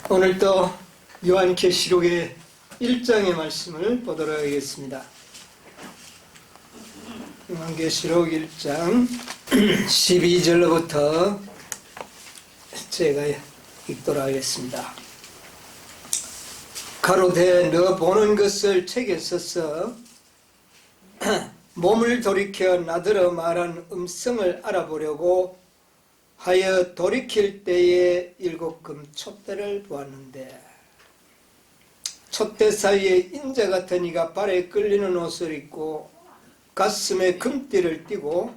오늘도 요한계시록의 1장의 말씀을 보도록 하겠습니다. 요한계시록 1장 12절로부터 제가 읽도록 하겠습니다. 가로되 너 보는 것을 책에 써서 몸을 돌이켜 나더러 말한 음성을 알아보려고 하여 돌이킬 때에 7금 촛대를 보았는데 촛대 사이에 인자 같은 이가 발에 끌리는 옷을 입고 가슴에 금띠를 띠고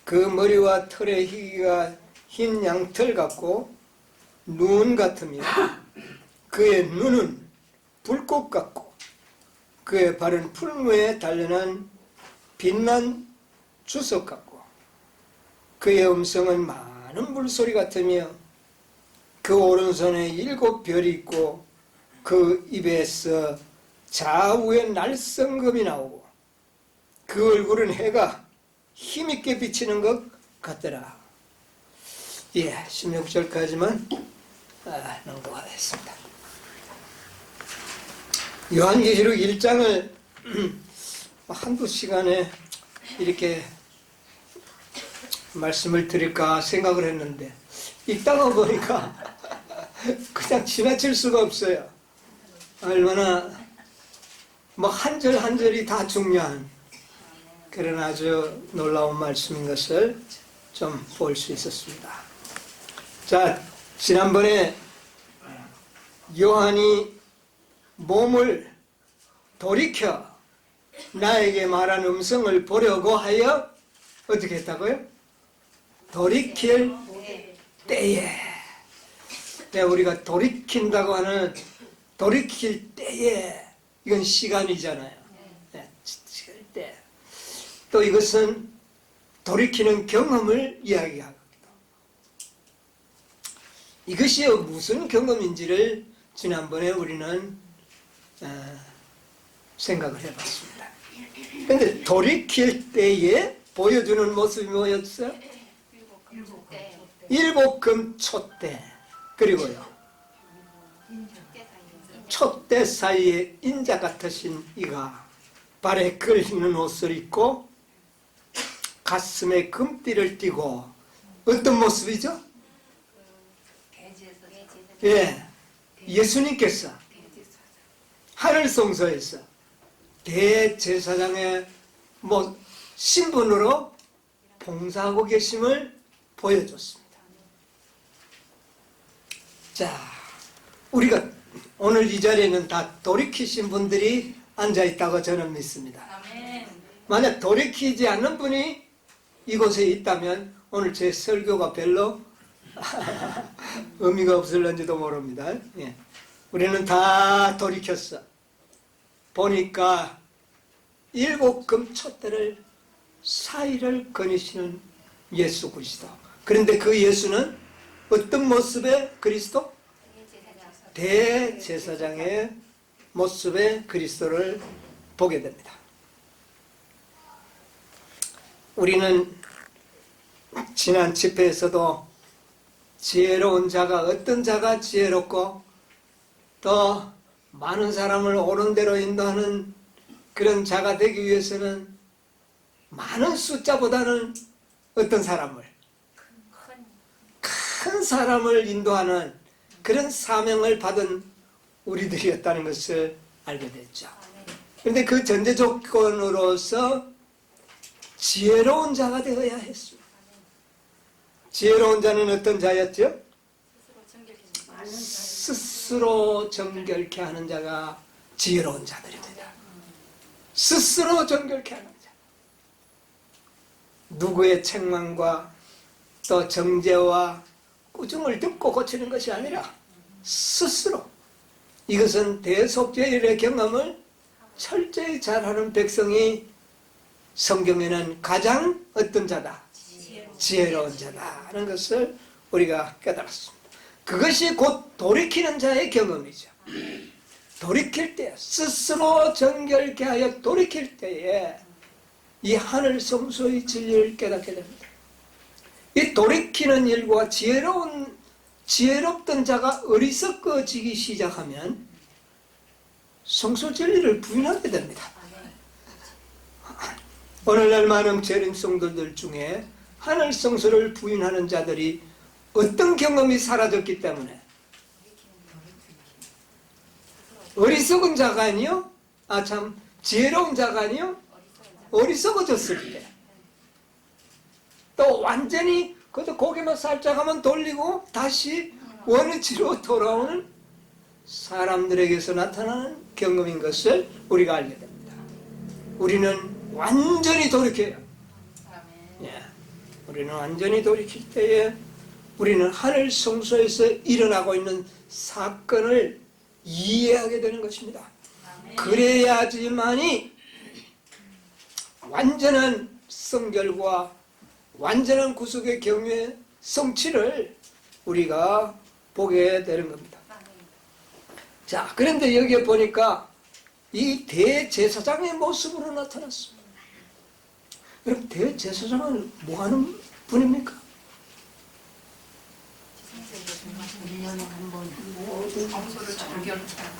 그 머리와 털의 희기가 흰 양털 같고 눈 같으며 그의 눈은 불꽃 같고 그의 발은 풀무에 단련한 빛난 주석 같고 그의 음성은 많은 물소리 같으며 그 오른손에 7별이 있고 그 입에서 좌우에 날성금이 나오고 그 얼굴은 해가 힘있게 비치는 것 같더라. 16절까지만 낭독하겠습니다. 요한계시록 1장을 한두 시간에 이렇게 말씀을 드릴까 생각을 했는데 읽다가 보니까 그냥 지나칠 수가 없어요. 얼마나 한 절 한 절이 다 중요한 그런 아주 놀라운 말씀인 것을 좀 볼 수 있었습니다. 자, 지난번에 요한이 몸을 돌이켜 나에게 말한 음성을 보려고 하여 어떻게 했다고요? 돌이킬 때에. 우리가 돌이킨다고 하는 돌이킬 때에 이건 시간이잖아요. 시간일 때. 또 이것은 돌이키는 경험을 이야기하기도. 이것이 무슨 경험인지를 지난번에 우리는 생각을 해봤습니다. 그런데 돌이킬 때에 보여주는 모습이 뭐였어요? 7금 촛대. 그리고요 촛대 사이에 인자 같으신 이가 발에 끌리는 옷을 입고 가슴에 금띠를 띠고 어떤 모습이죠? 예수님께서 하늘 성소에서 대제사장의 신분으로 봉사하고 계심을 보여줬습니다. 자, 우리가 오늘 이 자리에는 다 돌이키신 분들이 앉아있다고 저는 믿습니다. 만약 돌이키지 않는 분이 이곳에 있다면 오늘 제 설교가 별로 의미가 없을런지도 모릅니다. 우리는 다 돌이켰어. 보니까 7금 촛대를 사이를 거니시는 예수 그리스도. 그런데 그 예수는 어떤 모습의 그리스도? 대제사장의 모습의 그리스도를 보게 됩니다. 우리는 지난 집회에서도 지혜로운 자가 어떤 자가 지혜롭고 더 많은 사람을 옳은 대로 인도하는 그런 자가 되기 위해서는 많은 숫자보다는 어떤 사람을 큰 사람을 인도하는 그런 사명을 받은 우리들이었다는 것을 알게 됐죠. 그런데 그 전제 조건으로서 지혜로운 자가 되어야 했습니다. 지혜로운 자는 어떤 자였죠? 스스로 정결케 하는 자가 지혜로운 자들입니다. 스스로 정결케 하는 자. 누구의 책망과 또 정죄와 꾸중을 듣고 고치는 것이 아니라 스스로. 이것은 대속죄일의 경험을 철저히 잘하는 백성이 성경에는 가장 어떤 자다? 지혜로운 자다라는 것을 우리가 깨달았습니다. 그것이 곧 돌이키는 자의 경험이죠. 돌이킬 때, 스스로 정결케 하여 돌이킬 때에 이 하늘 성소의 진리를 깨닫게 됩니다. 이 돌이키는 일과 지혜로운 지혜롭던 자가 어리석어지기 시작하면 성소 진리를 부인하게 됩니다. 오늘날 많은 재림 성도들 중에 하늘 성소를 부인하는 자들이 어떤 경험이 사라졌기 때문에 어리석은 자가 아니요? 지혜로운 자가 아니요? 어리석어졌을 때 또 완전히 그것도 고개만 살짝 하면 돌리고 다시 원위치로 돌아오는 사람들에게서 나타나는 경험인 것을 우리가 알게 됩니다. 우리는 완전히 돌이켜요. 예. 우리는 완전히 돌이킬 때에 우리는 하늘 성소에서 일어나고 있는 사건을 이해하게 되는 것입니다. 그래야지만이 완전한 성결과 완전한 구속의 경외의 성취를 우리가 보게 되는 겁니다. 자, 그런데 여기에 보니까 이 대제사장의 모습으로 나타났습니다. 여러분, 대제사장은 뭐 하는 분입니까?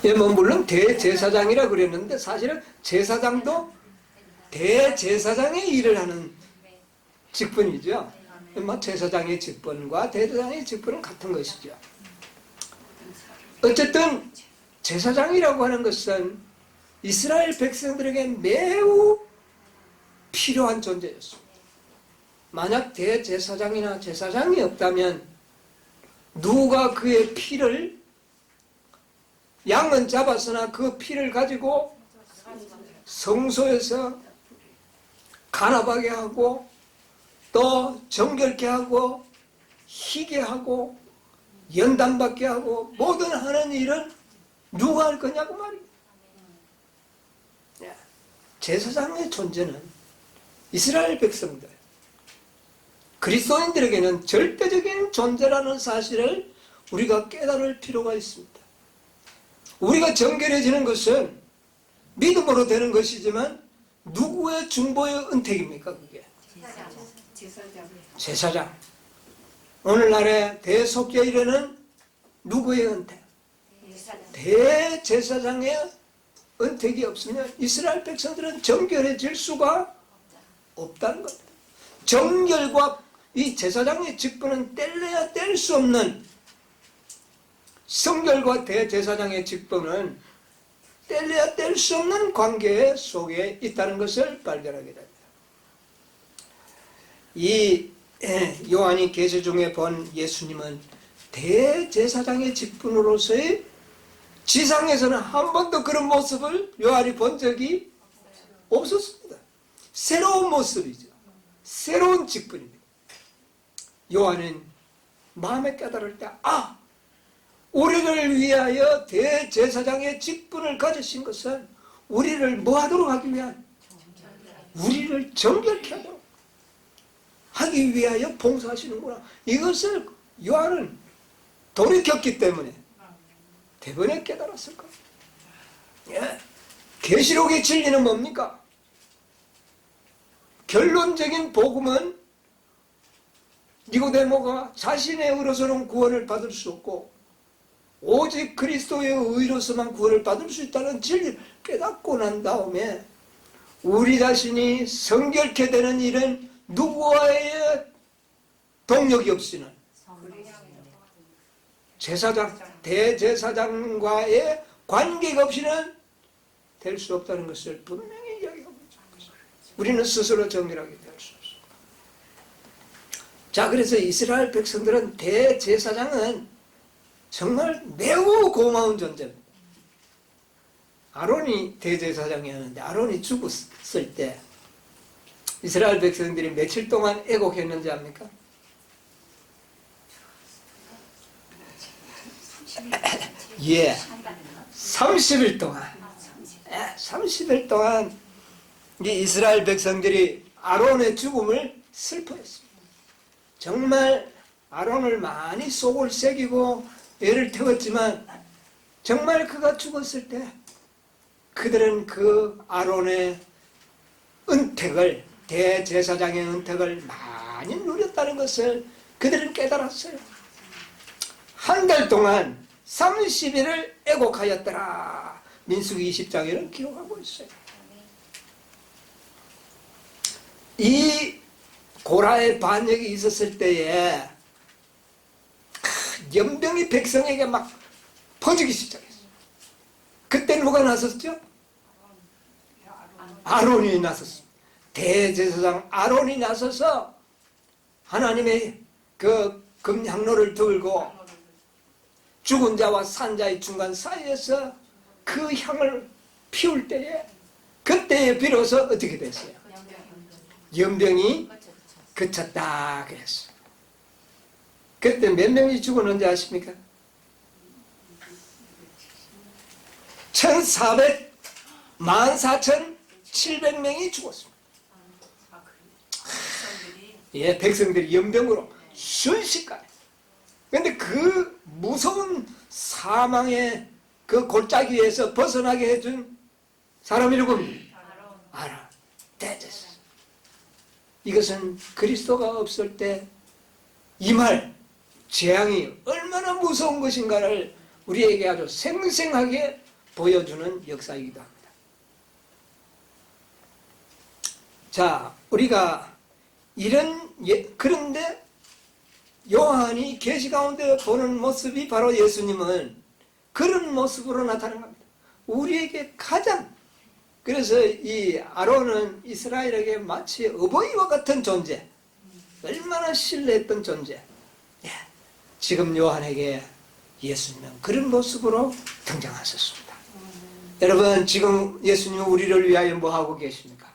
예, 뭐 물론 대제사장이라 그랬는데 사실은 제사장도 대제사장의 일을 하는 직분이죠. 뭐 제사장의 직분과 대제사장의 직분은 같은 것이죠. 어쨌든 제사장이라고 하는 것은 이스라엘 백성들에게 매우 필요한 존재였습니다. 만약 대제사장이나 제사장이 없다면 누가 그의 피를 양은 잡았으나 그 피를 가지고 성소에서 간압하게 하고 또 정결케 하고 희게 하고 연단받게 하고 모든 하는 일은 누가 할 거냐고 말입니다. 제사장의 존재는 이스라엘 백성들, 그리스도인들에게는 절대적인 존재라는 사실을 우리가 깨달을 필요가 있습니다. 우리가 정결해지는 것은 믿음으로 되는 것이지만 누구의 중보의 은택입니까? 그게 제사장. 오늘날의 대속죄일에는 누구의 은택? 대제사장의 은택이 없으면 이스라엘 백성들은 정결해질 수가 없다는 겁니다. 정결과 이 제사장의 직분은 뗄래야 뗄 수 없는, 성결과 대제사장의 직분은 뗄래야 뗄 수 없는 관계 속에 있다는 것을 발견하게 됩니다. 이 요한이 계시 중에 본 예수님은 대제사장의 직분으로서의 지상에서는 한 번도 그런 모습을 요한이 본 적이 없었습니다. 새로운 모습이죠. 새로운 직분입니다. 요한은 마음에 깨달을 때, 우리를 위하여 대제사장의 직분을 가지신 것은 우리를 뭐 하도록 하기 위한? 우리를 정결케 하도록 하기 위하여 봉사하시는구나. 이것을 요한은 돌이켰기 때문에 대번에 깨달았을 겁니다. 예. 계시록의 진리는 뭡니까? 결론적인 복음은 니고데모가 자신의 의로서는 구원을 받을 수 없고 오직 그리스도의 의로서만 구원을 받을 수 있다는 진리를 깨닫고 난 다음에 우리 자신이 성결케 되는 일은 누구와의 동력이 없이는 제사장, 대제사장과의 관계가 없이는 될 수 없다는 것을 분명히 이야기하고 있습니다. 우리는 스스로 정결하게 될 수 없습니다. 자, 그래서 이스라엘 백성들은 대제사장은 정말 매우 고마운 존재입니다. 아론이 대제사장이었는데 아론이 죽었을 때 이스라엘 백성들이 며칠 동안 애곡했는지 압니까? 예, 30일 동안. 30일 동안 이 이스라엘 백성들이 아론의 죽음을 슬퍼했습니다. 정말 아론을 많이 속을 새기고 애를 태웠지만 정말 그가 죽었을 때 그들은 그 아론의 은택을, 대제사장의 은택을 많이 누렸다는 것을 그들은 깨달았어요. 한 달 동안 30일을 애곡하였더라. 민수기 20장에는 기록하고 있어요. 이 고라의 반역이 있었을 때에 연병이 백성에게 막 퍼지기 시작했어요. 그때 누가 나섰죠? 아론이 나섰습니다. 대제사장 아론이 나서서 하나님의 그 금향로를 들고 죽은 자와 산 자의 중간 사이에서 그 향을 피울 때에 그때에 비로소 어떻게 됐어요? 연병이 그쳤다 그랬어요. 그때 몇 명이 죽었는지 아십니까? 14,700명이 죽었습니다. 예, 백성들이 연병으로 순식간에. 그런데 그 무서운 사망의 그 골짜기에서 벗어나게 해준 사람이 누굽니까? 아론. 대제사장. 이것은 그리스도가 없을 때 임할 재앙이 얼마나 무서운 것인가를 우리에게 아주 생생하게 보여주는 역사이기도 합니다. 자, 우리가 그런데 요한이 계시 가운데 보는 모습이 바로 예수님은 그런 모습으로 나타난 겁니다. 우리에게 가장, 그래서 이 아론은 이스라엘에게 마치 어버이와 같은 존재, 얼마나 신뢰했던 존재. 예, 지금 요한에게 예수님은 그런 모습으로 등장하셨습니다. 여러분, 지금 예수님은 우리를 위하여 뭐하고 계십니까?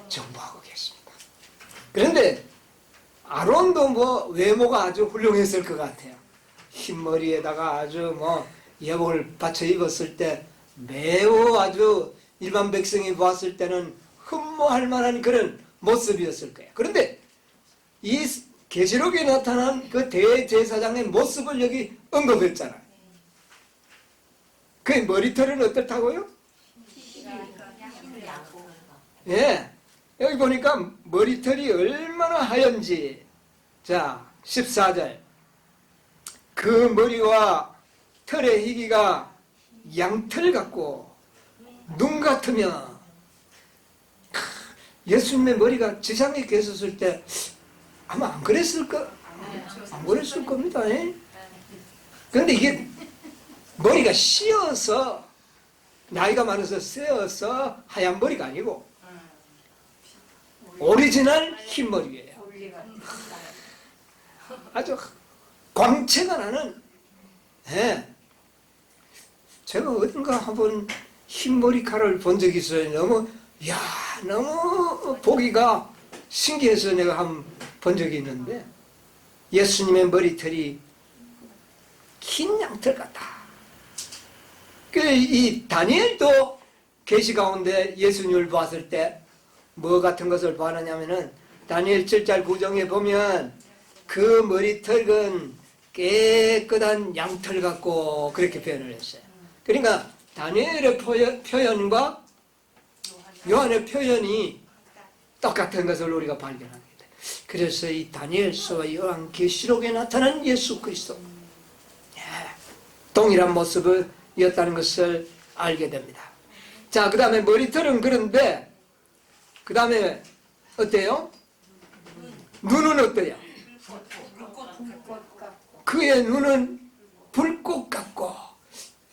정보하고 계십니다. 그런데 아론도 뭐 외모가 아주 훌륭했을 것 같아요. 흰머리에다가 아주 뭐 예복을 받쳐 입었을 때 매우 아주 일반 백성이 보았을 때는 흠모할 만한 그런 모습이었을 거예요. 그런데 이 계시록에 나타난 그 대제사장의 모습을 여기 언급했잖아요. 그 머리털은 어떻다고요? 예, 여기 보니까 머리털이 얼마나 하얀지. 자, 14절. 그 머리와 털의 희기가 양털 같고 눈 같으며. 예수님의 머리가 지상에 계셨을 때 아마 안 그랬을 겁니다. 그런데 이게 머리가 씌어서, 나이가 많아서 씌어서 하얀 머리가 아니고 오리지널 흰 머리예요. 아주 광채가 나는. 예. 제가 어딘가 한번 흰 머리카락을 본 적이 있어요. 너무 보기가 신기해서 내가 한번 본 적이 있는데, 예수님의 머리털이 흰 양털 같다. 이 다니엘도 계시 가운데 예수님을 봤을 때 뭐 같은 것을 봤느냐면은 다니엘 7장 9장에 보면 그 머리털은 깨끗한 양털 같고 그렇게 표현을 했어요. 그러니까 다니엘의 표현과 요한의 표현이 똑같은 것을 우리가 발견합니다. 그래서 이 다니엘서와 요한 계시록에 나타난 예수 그리스도, 동일한 모습이었다는 것을 알게 됩니다. 자, 그 다음에 머리털은 그런데 그 다음에 어때요? 눈은 어때요? 그의 눈은 불꽃 같고.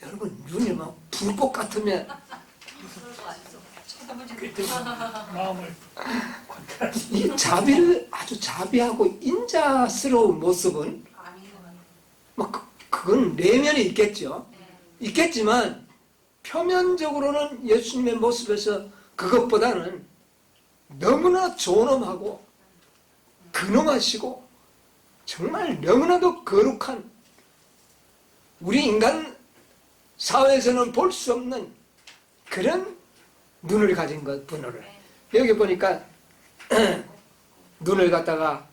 여러분, 눈이 막 불꽃 같으면 이 자비를, 아주 자비하고 인자스러운 모습은 막 그건 내면에 있겠죠. 있겠지만 표면적으로는 예수님의 모습에서 그것보다는 너무나 존엄하고 근엄하시고 정말 너무나도 거룩한, 우리 인간 사회에서는 볼 수 없는 그런 눈을 가진 것, 분을. 여기 보니까 눈을 갖다가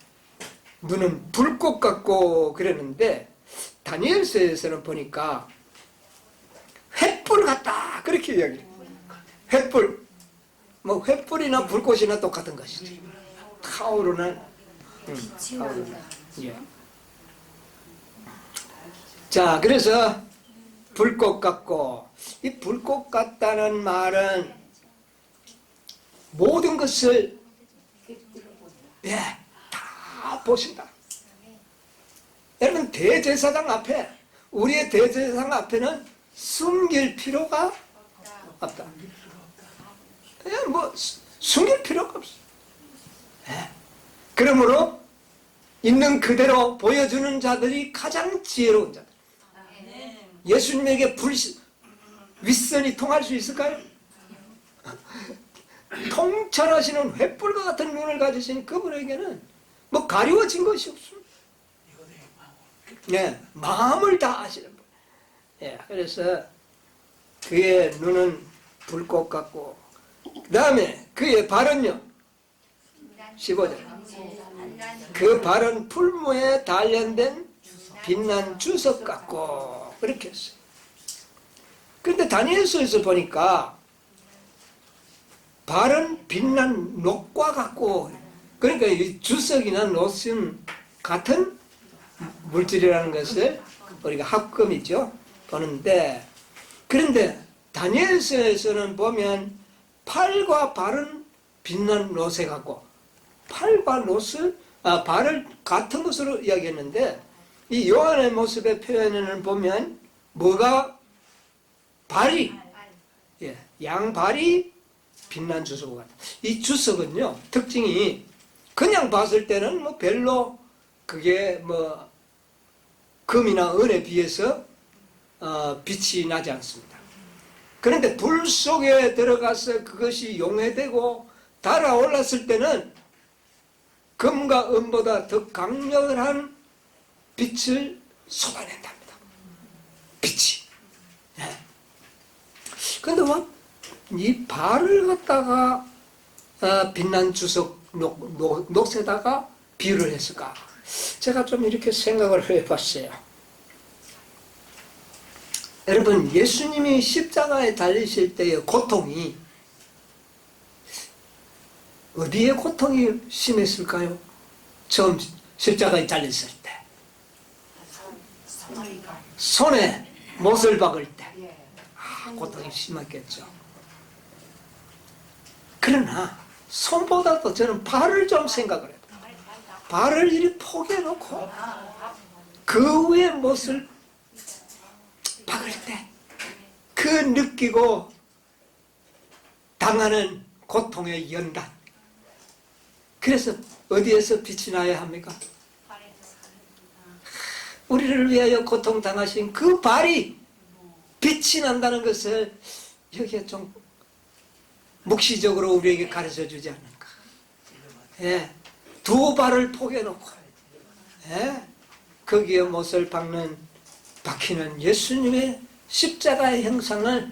눈은 불꽃 같고 그랬는데 다니엘서에서는 보니까 횃불 같다 그렇게 이야기해요. 횃불, 뭐 횃불이나 불꽃이나 똑같은 것이죠. 타오르는, 타오르는. 예. 자, 그래서 불꽃 같고, 이 불꽃 같다는 말은 모든 것을 다 보신다. 여러분, 대제사장 앞에, 우리의 대제사장 앞에는 숨길 필요가 없다. 뭐 숨길 필요가 없어. 그러므로 있는 그대로 보여주는 자들이 가장 지혜로운 자들. 예수님에게 윗선이 통할 수 있을까요? 통찰하시는 횃불과 같은 눈을 가지신 그분에게는 뭐 가리워진 것이 없습니다. 마음을 다 아시는 분. 그래서 그의 눈은 불꽃 같고, 그 다음에 그의 발은요, 15절, 그 발은 풀무에 단련된 빛난 주석 같고, 그렇게 했어요. 그런데 다니엘서에서 보니까 발은 빛난 녹과 같고, 그러니까 이 주석이나 녹은 같은 물질이라는 것을 우리가 합금이죠, 보는데, 그런데 다니엘서에서는 보면 팔과 발은 빛난 롯에 같고, 팔과 발을 같은 것으로 이야기했는데, 이 요한의 모습의 표현을 보면 뭐가 발이, 양발이 빛난 주석 같다. 이 주석은요, 특징이 그냥 봤을 때는 뭐 별로 그게 뭐 금이나 은에 비해서 빛이 나지 않습니다. 그런데 불 속에 들어가서 그것이 용해되고 달아올랐을 때는 금과 은보다 더 강렬한 빛을 쏟아낸답니다. 빛이. 그런데 이 발을 갖다가 빛난 주석 녹에다가 비유를 했을까? 제가 좀 이렇게 생각을 해봤어요. 여러분, 예수님이 십자가에 달리실 때의 고통이 어디에 고통이 심했을까요? 처음 십자가에 달렸을 때. 손에 못을 박을 때. 고통이 심했겠죠. 그러나 손보다도 저는 발을 좀 생각을 해요. 발을 이리 포개놓고 그 위에 못을 박을 때 그 느끼고 당하는 고통의 연단. 그래서 어디에서 빛이 나야 합니까? 우리를 위하여 고통당하신 그 발이 빛이 난다는 것을 여기에 좀 묵시적으로 우리에게 가르쳐 주지 않는가. 두 발을 포개놓고 거기에 못을 박히는 예수님의 십자가의 형상을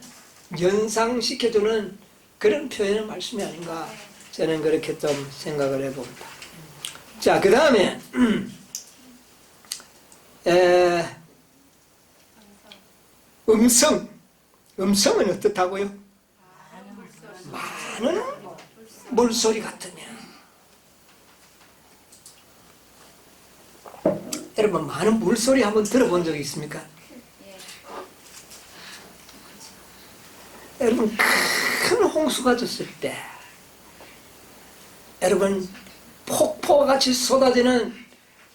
연상시켜주는 그런 표현의 말씀이 아닌가, 저는 그렇게 좀 생각을 해봅니다. 자, 그 다음에 음성은 어떻다고요? 많은 물소리 같으냐. 여러분, 많은 물소리 한번 들어본 적이 있습니까? 여러분, 큰 홍수가 졌을 때, 여러분, 폭포같이 쏟아지는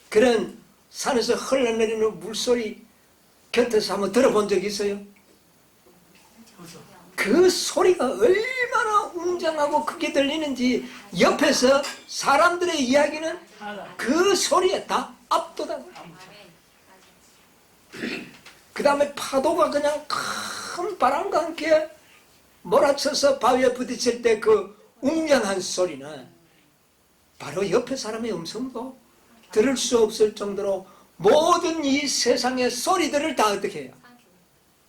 그런 산에서 흘러내리는 물소리 곁에서 한번 들어본 적이 있어요? 그 소리가 얼마나 웅장하고 크게 들리는지 옆에서 사람들의 이야기는 그 소리에 다 압도당해요. 그 다음에 파도가 그냥 큰 바람과 함께 몰아쳐서 바위에 부딪힐 때 그 웅장한 소리는 바로 옆에 사람의 음성도 들을 수 없을 정도로 모든 이 세상의 소리들을 다 어떻게 해요?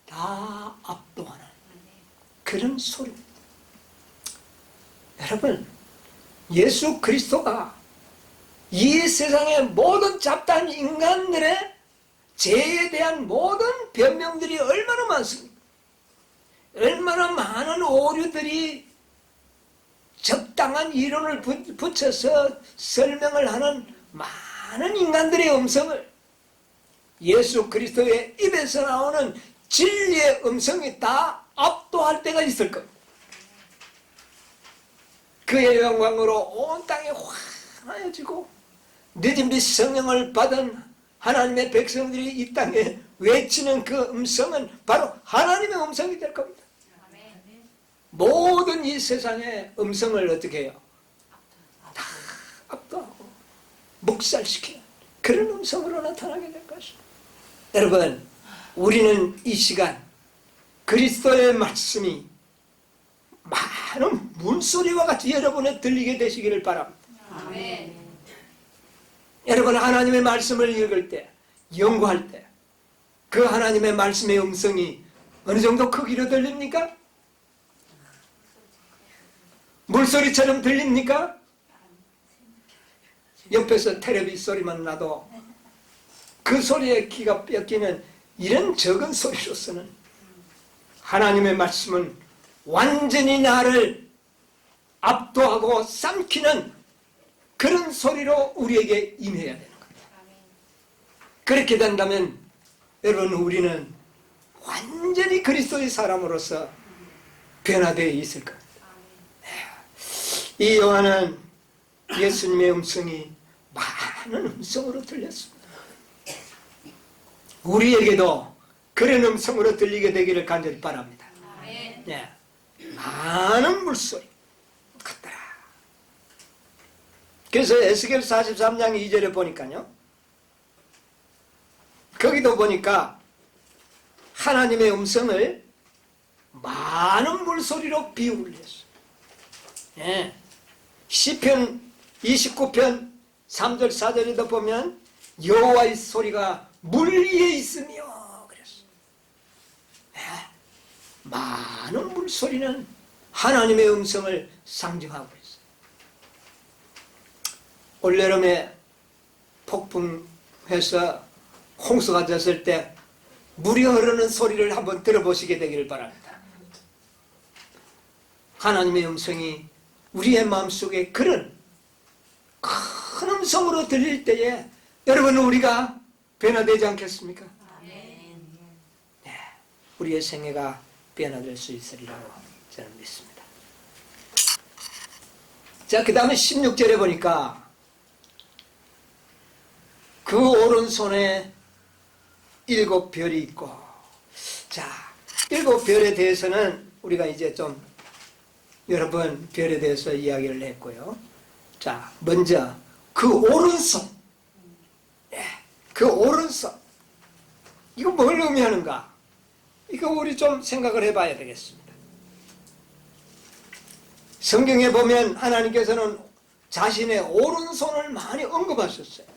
다 압도하는 그런 소리입니다. 여러분, 예수 그리스도가 이 세상의 모든 잡다한 인간들의 죄에 대한 모든 변명들이 얼마나 많습니까? 얼마나 많은 오류들이 적당한 이론을 붙여서 설명을 하는 많은 인간들의 음성을 예수 그리스도의 입에서 나오는 진리의 음성이 다 압도할 때가 있을 겁니다. 그의 영광으로 온 땅이 환하여지고 늦은 빛 성령을 받은 하나님의 백성들이 이 땅에 외치는 그 음성은 바로 하나님의 음성이 될 겁니다. 모든 이 세상의 음성을 어떻게 해요? 다 압도하고 묵살시키는 그런 음성으로 나타나게 될 것입니다. 여러분, 우리는 이 시간 그리스도의 말씀이 많은 물소리와 같이 여러분에 들리게 되시기를 바랍니다. 아멘. 여러분, 하나님의 말씀을 읽을 때, 연구할 때 그 하나님의 말씀의 음성이 어느 정도 크기로 들립니까? 물소리처럼 들립니까? 옆에서 텔레비 소리만 나도 그 소리에 귀가 뺏기는 이런 적은 소리로서는 하나님의 말씀은 완전히 나를 압도하고 삼키는 그런 소리로 우리에게 임해야 되는 겁니다. 그렇게 된다면 여러분, 우리는 완전히 그리스도의 사람으로서 변화되어 있을 겁니다. 이 요한은 예수님의 음성이 많은 음성으로 들렸습니다. 우리에게도 그런 음성으로 들리게 되기를 간절히 바랍니다. 네. 많은 물소리 같더라. 그래서 에스겔 43장 2절에 보니까요, 거기도 보니까 하나님의 음성을 많은 물소리로 비유를 했어요. 예. 시편 29편 3절 4절에도 보면 여호와의 소리가 물 위에 있으며 그랬어요. 예. 많은 물소리는 하나님의 음성을 상징하고 있어요. 올여름에 폭풍해서 홍수가 졌을 때 물이 흐르는 소리를 한번 들어보시게 되기를 바랍니다. 하나님의 음성이 우리의 마음속에 그런 큰 음성으로 들릴 때에 여러분, 우리가 변화되지 않겠습니까? 네. 우리의 생애가 변화될 수 있으리라고 저는 믿습니다. 자, 그 다음에 16절에 보니까 그 오른손에 7 별이 있고, 자, 7 별에 대해서는 우리가 이제 좀 여러 번 별에 대해서 이야기를 했고요. 자, 먼저 그 오른손, 그 오른손, 이거 뭘 의미하는가? 이거 우리 좀 생각을 해봐야 되겠습니다. 성경에 보면 하나님께서는 자신의 오른손을 많이 언급하셨어요.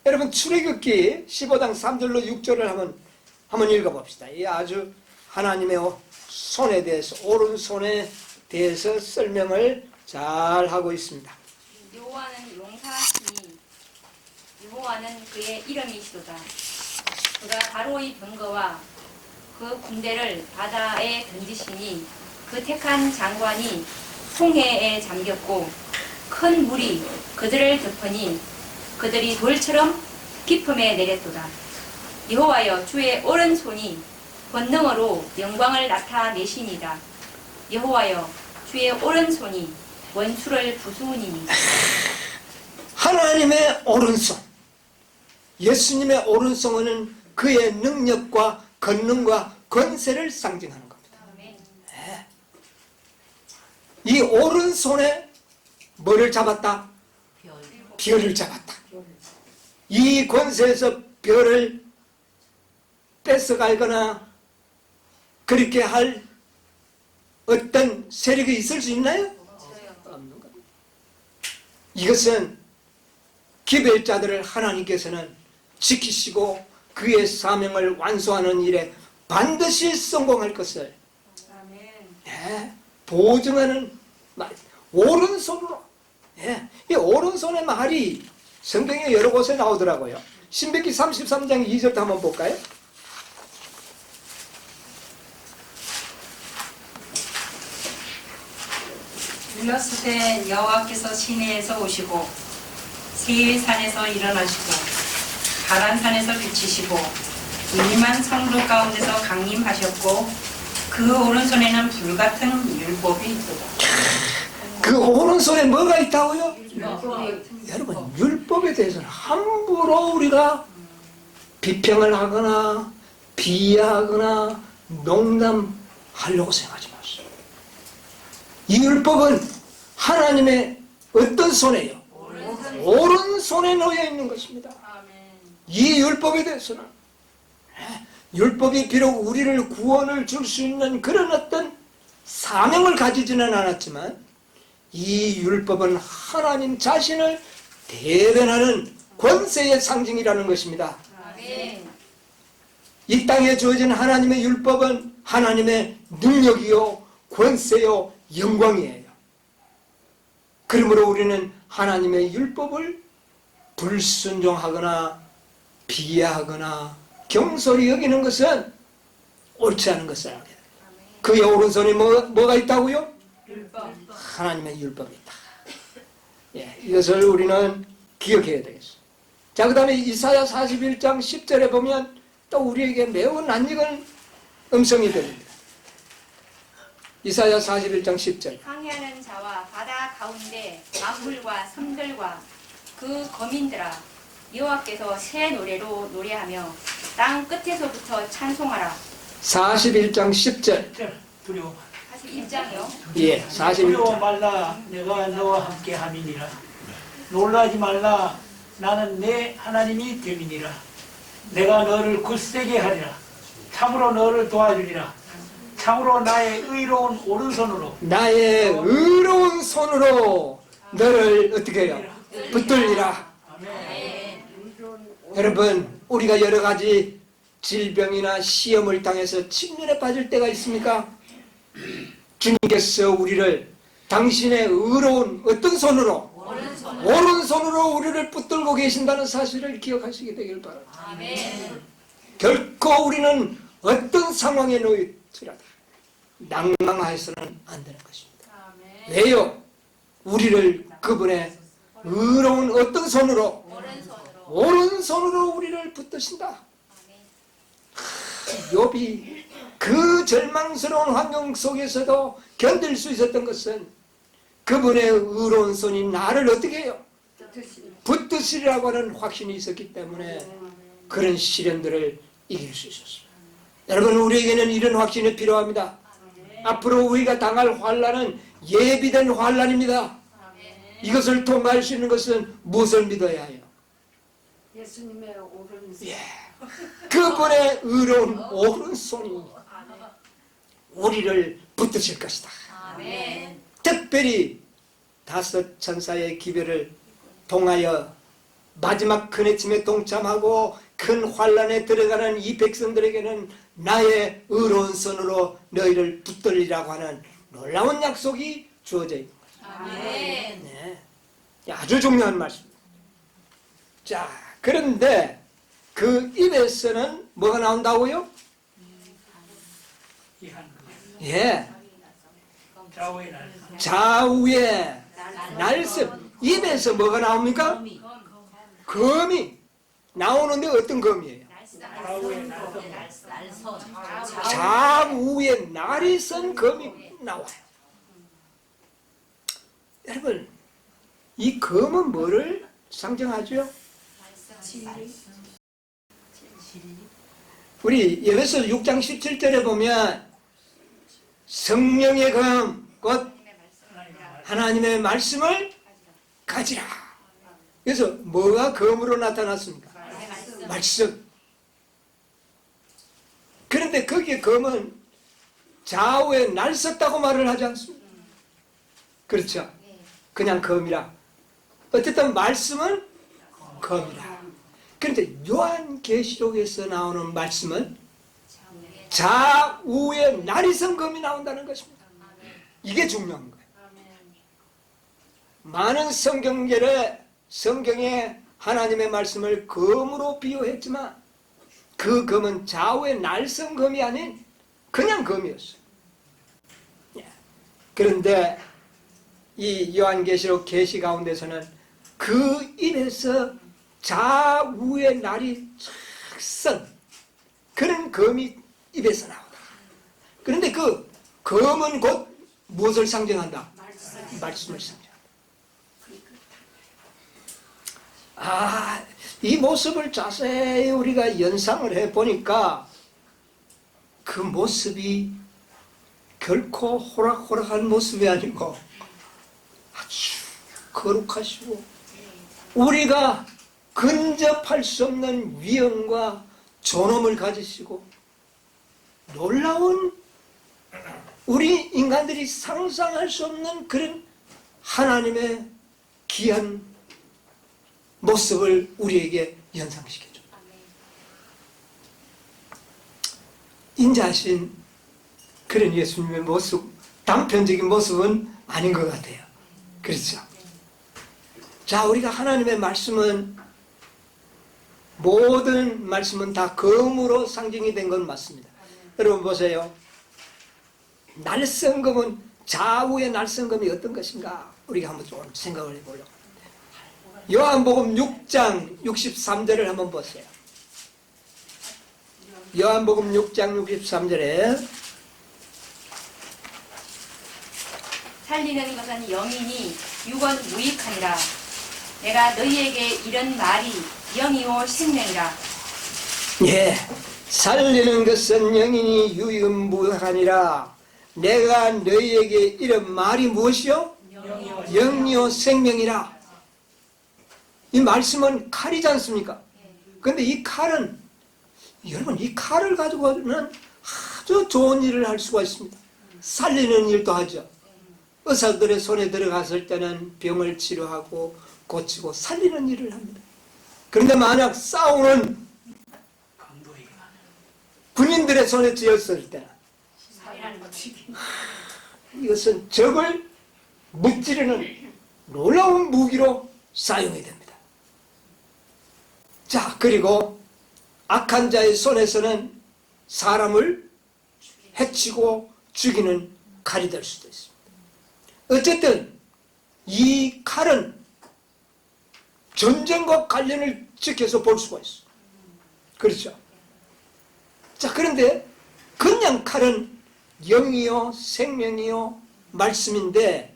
여러분, 출애굽기 15장 3절로 6절을 한번 읽어봅시다. 이 아주 하나님의 손에 대해서, 오른손에 대해서 설명을 잘 하고 있습니다. 여호와는 용사시니 여호와는 그의 이름이시도다. 그가 바로의 병거와 그 군대를 바다에 던지시니 그 택한 장관이 홍해에 잠겼고 큰 물이 그들을 덮으니 그들이 돌처럼 깊음에 내렸도다. 여호와여, 주의 오른손이 권능으로 영광을 나타내시니이다. 여호와여, 주의 오른손이 원수를 부수니니. 하나님의 오른손, 예수님의 오른손은 그의 능력과 권능과 권세를 상징하는 겁니다. 네. 이 오른손에 뭐를 잡았다? 별을 잡았다. 이 권세에서 별을 뺏어가거나 그렇게 할 어떤 세력이 있을 수 있나요? 없는 겁니다. 이것은 기별자들을 하나님께서는 지키시고 그의 사명을 완수하는 일에 반드시 성공할 것을 보증하는 말, 오른손으로. 이 오른손의 말이 성경에 여러 곳에 나오더라고요. 신명기 33장 2절도 한번 볼까요? 일렀을 때 여호와께서 시내에서 오시고 세일산에서 일어나시고 가란산에서 비치시고 위임한 성도 가운데서 강림하셨고 그 오른손에는 불같은 율법이 있도다. 그 오른손에 뭐가 있다고요? 율법이 여러분, 율법에 대해서는 함부로 우리가 비평을 하거나 비하하거나 농담하려고 생각하지 마세요. 이 율법은 하나님의 어떤 손에요? 오른손에 놓여 있는 것입니다. 이 율법에 대해서는 율법이 비록 우리를 구원을 줄 수 있는 그런 어떤 사명을 가지지는 않았지만 이 율법은 하나님 자신을 대변하는 권세의 상징이라는 것입니다. 이 땅에 주어진 하나님의 율법은 하나님의 능력이요 권세요 영광이에요. 그러므로 우리는 하나님의 율법을 불순종하거나 비하하거나 경솔히 여기는 것은 옳지 않은 것을 알아야 돼요. 그의 오른손에 뭐가 있다고요? 율법. 하나님의 율법이 있다. 예, 이것을 우리는 기억해야 되겠어요. 자, 그 다음에 이사야 41장 10절에 보면 또 우리에게 매우 낯익은 음성이 들립니다. 이사야 41장 10절. 항해하는 자와 바다 가운데 만물과 섬들과 그 거민들아 여호와께서 새 노래로 노래하며 땅 끝에서부터 찬송하라. 41장 10절. 두려워 41장이요. 예, 두려워 41장. 말라 내가 너와 함께 함이니라 놀라지 말라 나는 내 하나님이 됨이니라 내가 너를 굳세게 하리라 참으로 너를 도와주리라 참으로 나의 의로운 오른손으로 나의 의로운 손으로 너를 어떻게 해요? 붙들리라. 아멘. 여러분, 우리가 여러 가지 질병이나 시험을 당해서 침륜에 빠질 때가 있습니까? 주님께서 우리를 당신의 의로운 어떤 손으로? 오른손으로 우리를 붙들고 계신다는 사실을 기억하시게 되길 바랍니다. 결코 우리는 어떤 상황에 놓일지라도 낭망해서는 안 되는 것입니다. 왜요? 우리를 그분의 의로운 어떤 손으로? 오른손으로 우리를 붙드신다. 욥이 그 절망스러운 환경 속에서도 견딜 수 있었던 것은 그분의 의로운 손이 나를 어떻게 해요? 붙드시리라고 하는 확신이 있었기 때문에 그런 시련들을 이길 수 있었습니다. 여러분, 우리에게는 이런 확신이 필요합니다. 앞으로 우리가 당할 환난은 예비된 환난입니다. 이것을 통과할 수 있는 것은 무엇을 믿어야 해요? 예수님의 오른손. 예. 그분의 의로운 오른손이 우리를 붙드실 것이다. 특별히 다섯 천사의 기별을 통하여 마지막 큰 해침에 동참하고 큰 환란에 들어가는 이 백성들에게는 나의 의로운 손으로 너희를 붙들리라고 하는 놀라운 약속이 주어져 있는 거죠. 네. 아주 중요한 말씀입니다. 자, 그런데 그 입에서는 뭐가 나온다고요? 이한 예, 좌우의 날 좌우의 날씀. 입에서 뭐가 나옵니까? 검이 나오는데 어떤 검이에요? 좌우의 날 좌우에 날이 선 검이 나와요. 여러분, 이 검은 뭐를 상징하죠? 우리 에베소 6장 17절에 보면 성령의 검, 곧 하나님의 말씀을 가지라. 그래서 뭐가 검으로 나타났습니까? 말씀. 그런데 거기에 검은 좌우에 날 썼다고 말을 하지 않습니다. 그렇죠? 그냥 검이라. 어쨌든 말씀은 검이라. 그런데 요한계시록에서 나오는 말씀은 좌우에 날이 선 검이 나온다는 것입니다. 이게 중요한 거예요. 많은 성경에 하나님의 말씀을 검으로 비유했지만 그 검은 좌우에 날선 검이 아닌 그냥 검이었어요. 그런데 이 요한계시록 계시 가운데서는 그 입에서 좌우의 날이 싹선 그런 검이 입에서 나오다. 그런데 그 검은 곧 무엇을 상징한다? 말씀을 상징한다. 이 모습을 자세히 우리가 연상을 해보니까 그 모습이 결코 호락호락한 모습이 아니고 아주 거룩하시고 우리가 근접할 수 없는 위엄과 존엄을 가지시고 놀라운 우리 인간들이 상상할 수 없는 그런 하나님의 귀한 모습을 우리에게 연상시켜줘. 인자하신 그런 예수님의 모습, 단편적인 모습은 아닌 것 같아요. 그렇죠? 자, 우리가 하나님의 말씀은 모든 말씀은 다 검으로 상징이 된 건 맞습니다. 여러분 보세요. 날성검은 좌우의 날성검이 어떤 것인가? 우리가 한번 좀 생각을 해보려고 합니다. 요한복음 6장 63절을 한번 보세요. 요한복음 6장 63절에 살리는 것은 영이니 육은 무익하니라. 내가 너희에게 이런 말이 영이요 생명이라. 예, 살리는 것은 영이니 유익무하니라. 내가 너희에게 이런 말이 무엇이요? 영이요 생명이라. 이 말씀은 칼이지 않습니까? 그런데 이 칼은 여러분 이 칼을 가지고는 아주 좋은 일을 할 수가 있습니다. 살리는 일도 하죠. 의사들의 손에 들어갔을 때는 병을 치료하고 고치고 살리는 일을 합니다. 그런데 만약 싸우는 군인들의 손에 쥐었을 때는 이것은 적을 무찌르는 놀라운 무기로 사용이 됩니다. 자, 그리고 악한 자의 손에서는 사람을 해치고 죽이는 칼이 될 수도 있습니다. 어쨌든 이 칼은 전쟁과 관련을 지켜서 볼 수가 있어요. 그렇죠? 자, 그런데 그냥 칼은 영이요 생명이요 말씀인데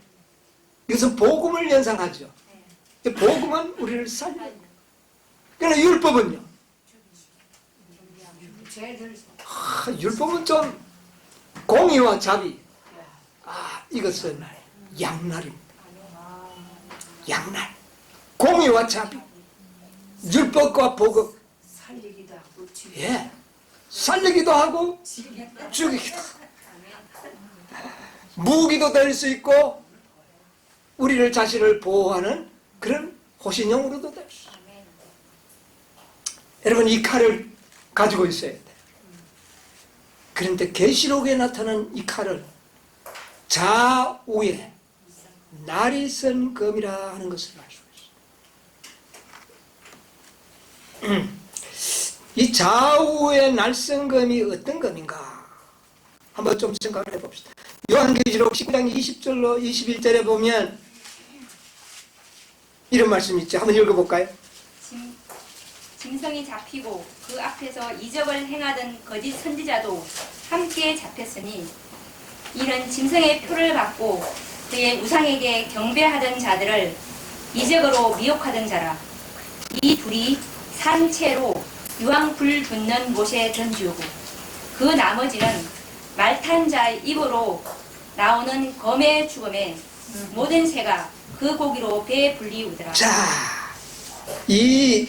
이것은 복음을 연상하죠. 복음은 우리를 살려요. 그러나 율법은요? 율법은 좀 공의와 자비. 이것은 양날입니다. 양날. 공의와 자비. 율법과 복음. 살리기도 하고 예. 살리기도 하고 죽이기도 하고. 무기도 될 수 있고 우리를 자신을 보호하는 그런 호신용으로도 될 수 있어요. 여러분 이 칼을 가지고 있어야 돼요. 그런데 계시록에 나타난 이 칼을 좌우에 날이 쓴 검이라 하는 것을 알 수가 있어요. 이 좌우에 날 쓴 검이 어떤 검인가? 한번 좀 생각을 해봅시다. 요한계시록 19장 20절로 21절에 보면 이런 말씀이 있죠. 한번 읽어볼까요? 짐승이 잡히고 그 앞에서 이적을 행하던 거짓 선지자도 함께 잡혔으니 이는 짐승의 표를 받고 그의 우상에게 경배하던 자들을 이적으로 미혹하던 자라. 이 둘이 산채로 유황불 붙는 못에 던지우고 그 나머지는 말탄 자의 입으로 나오는 검의 죽음에 모든 새가 그 고기로 배에 불리우더라. 자, 이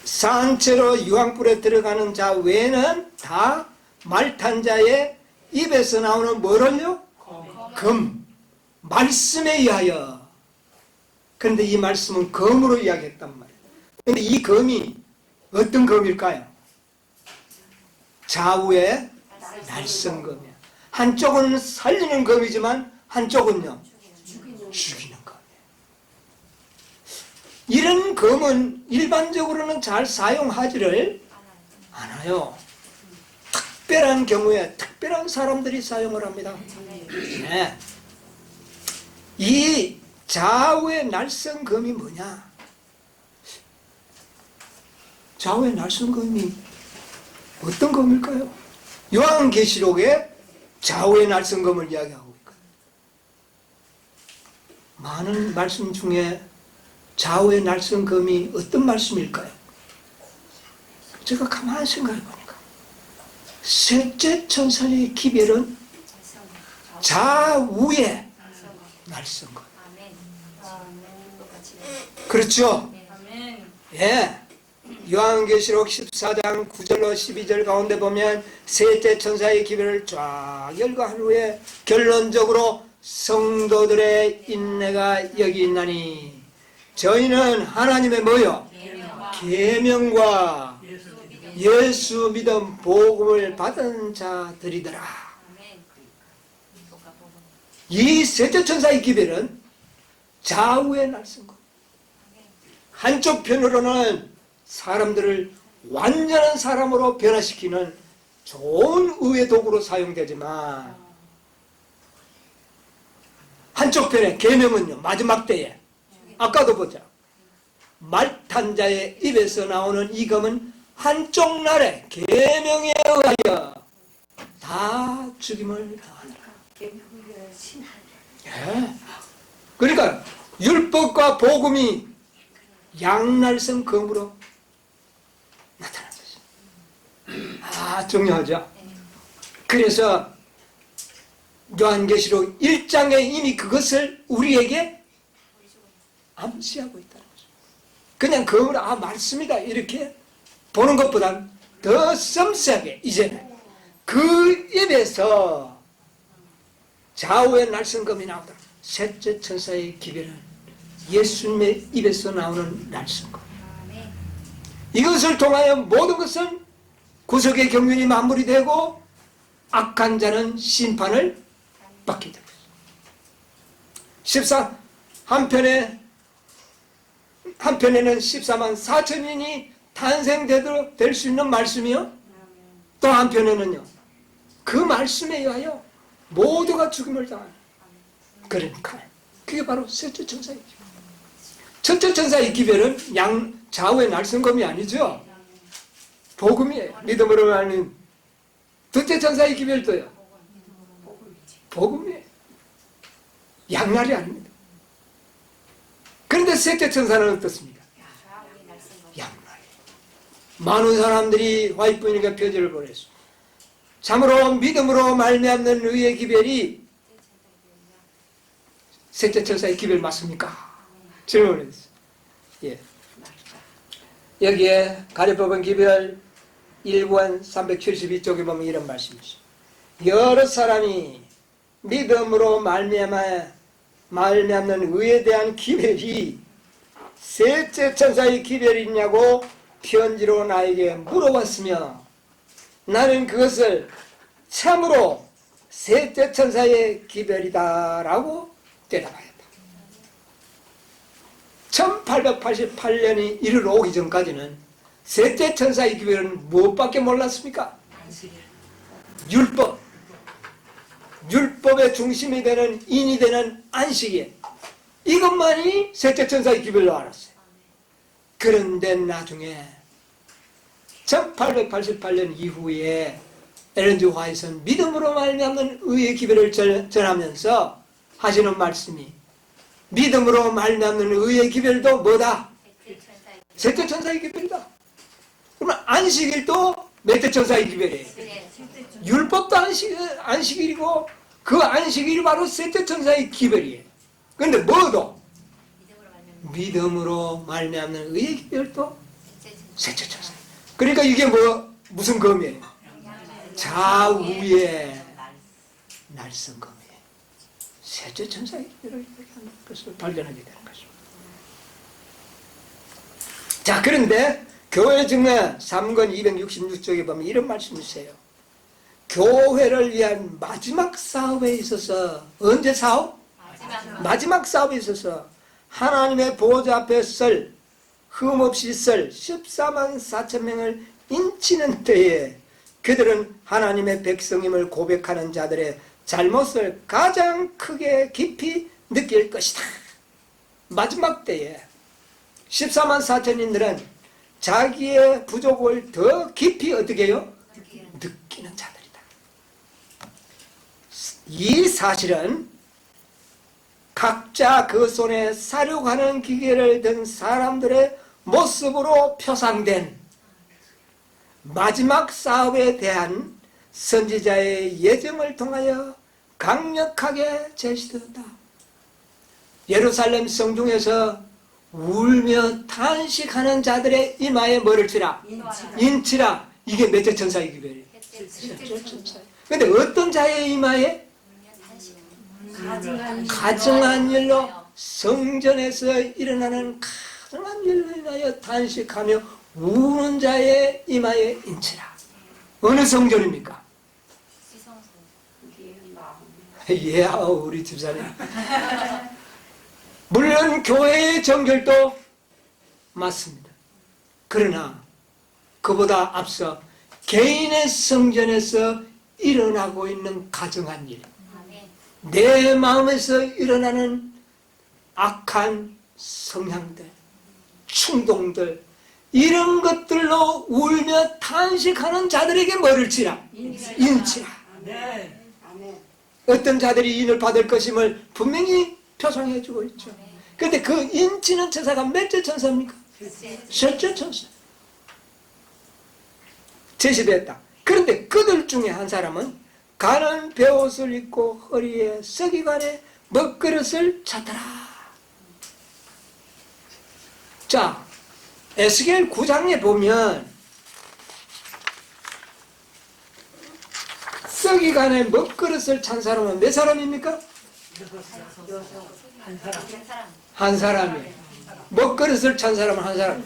산채로 유황불에 들어가는 자 외에는 다 말탄 자의 입에서 나오는 뭐를요? 검. 말씀에 의하여. 그런데 이 말씀은 검으로 이야기했단 말이에요. 그런데 이 검이 어떤 검일까요? 좌우에 날선 검이에요. 한쪽은 살리는 검이지만 한쪽은요? 죽이는 검이에요. 이런 검은 일반적으로는 잘 사용하지를 않아요. 특별한 경우에 특별한 사람들이 사용을 합니다. 네. 이 좌우의 날선 검이 뭐냐? 좌우의 날성검이 어떤 검일까요? 요한계시록에 좌우의 날성검을 이야기하고 있거든요. 많은 말씀 중에 좌우의 날성검이 어떤 말씀일까요? 제가 가만히 생각해 보니까 셋째 천사의 기별은 좌우의 날성검. 그렇죠? 아멘. 예. 요한계시록 14장 9절로 12절 가운데 보면 셋째 천사의 기별을 쫙 열거한 후에 결론적으로 성도들의 인내가 여기 있나니 저희는 하나님의 뭐요? 계명과 예수 믿음 복음을 받은 자들이더라. 아멘. 이 셋째 천사의 기별은 좌우의 날성검. 한쪽 편으로는 사람들을 완전한 사람으로 변화시키는 좋은 의의 도구로 사용되지만 한쪽 편의 계명은요, 마지막 때에 아까도 보자, 말탄 자의 입에서 나오는 이 검은 한쪽 날에 계명에 의하여 다 죽임을 당하느라. 예. 그러니까 율법과 복음이 양날성 검으로 나타난 것입니다. 중요하죠. 그래서 요한계시록 1장에 이미 그것을 우리에게 암시하고 있다는 거죠. 그냥 검으로 말씀이다 이렇게 보는 것보단 더 섬세하게 이제는 그 입에서 좌우의 날성검이 나오더라. 셋째 천사의 기별은 예수님의 입에서 나오는 날성검. 이것을 통하여 모든 것은 구속의 경륜이 마무리되고 악한 자는 심판을 받게 되고 있습니다. 한편에는 14만 4천인이 탄생되도록 될 수 있는 말씀이요. 또 한편에는요, 그 말씀에 의하여 모두가 죽음을 당하는. 그러니까 그게 바로 셋째 천사의 기별. 첫째 천사의 기별은 좌우의 날성검이 아니죠. 복음이에요. 믿음으로 하는. 둘째 천사의 기별도요, 복음이에요. 양날이 아닙니다. 그런데 셋째 천사는 어떻습니까? 양날. 많은 사람들이 화이트니까 표절을 보냈어. 참으로 믿음으로 말미암는 의의 기별이 셋째 천사의 기별 맞습니까? 질문했어요. 예. 여기에 가려법은 기별 1권 372쪽에 보면 이런 말씀이죠. 여러 사람이 믿음으로 말미암는 의에 대한 기별이 셋째 천사의 기별이냐고 편지로 나에게 물어봤으며 나는 그것을 참으로 셋째 천사의 기별이다라고 대답하였다. 1888년이 이르러 오기 전까지는 셋째 천사의 기별은 무엇밖에 몰랐습니까? 율법. 율법의 중심이 되는 인이 되는 안식일. 이것만이 셋째 천사의 기별로 알았어요. 그런데 나중에 1888년 이후에 엘렌 G. 화이트는 믿음으로 말미암는 의의 기별을 전하면서 하시는 말씀이 믿음으로 말미암는 의의 기별도 뭐다? 셋째 천사의 기별이다. 그러면 안식일도 몇째 천사의 기별이에요. 율법도 안식일이고 그 안식일이 바로 셋째 천사의 기별이에요. 그런데 뭐도? 믿음으로 말미암는 의의 기별도 셋째 천사. 그러니까 이게 무슨 검이에요? 좌우의 날성검이에요. 셋째 천사의 기별을 얘기하는 것을 발견하게 되는 것입니다. 자, 그런데 교회 증례 3권 266쪽에 보면 이런 말씀이 있어요. 교회를 위한 마지막 사업에 있어서, 언제 사업? 마지막 사업에 있어서 하나님의 보호자 앞에 흠없이 설 14만 4천 명을 인치는 때에 그들은 하나님의 백성임을 고백하는 자들의 잘못을 가장 크게 깊이 느낄 것이다. 마지막 때에 14만 4천인들은 자기의 부족을 더 깊이 어떻게 해요? 느끼는 자들이다. 이 사실은 각자 그 손에 사육하는 기계를 든 사람들의 모습으로 표상된 마지막 사업에 대한 선지자의 예정을 통하여 강력하게 제시되었다. 예루살렘 성중에서 울며 탄식하는 자들의 이마에 뭐를 치라? 인치라. 이게 몇째 천사의 기별이에요? 근데 어떤 자의 이마에? 가증한 일로 성전에서 일어나는 가증한 일로 인하여 탄식하며 우는 자의 이마에 인치라. 어느 성전입니까? 예, 우리 집사님. 물론 교회의 정결도 맞습니다. 그러나 그보다 앞서 개인의 성전에서 일어나고 있는 가증한 일, 내 마음에서 일어나는 악한 성향들, 충동들, 이런 것들로 울며 탄식하는 자들에게 뭐를 치라? 인치라. 어떤 자들이 인을 받을 것임을 분명히 표상해주고 있죠. 그런데 그 인치는 천사가 몇째 천사입니까? 셋째 천사. 제시됐다. 그런데 그들 중에 한 사람은 가는 베옷을 입고 허리에 서기관에 먹그릇을 찼더라. 자, 에스겔 9장에 보면 서기관에 먹그릇을 찬 사람은 몇 사람입니까? 한 사람이. 먹그릇을 찬 사람은 한 사람.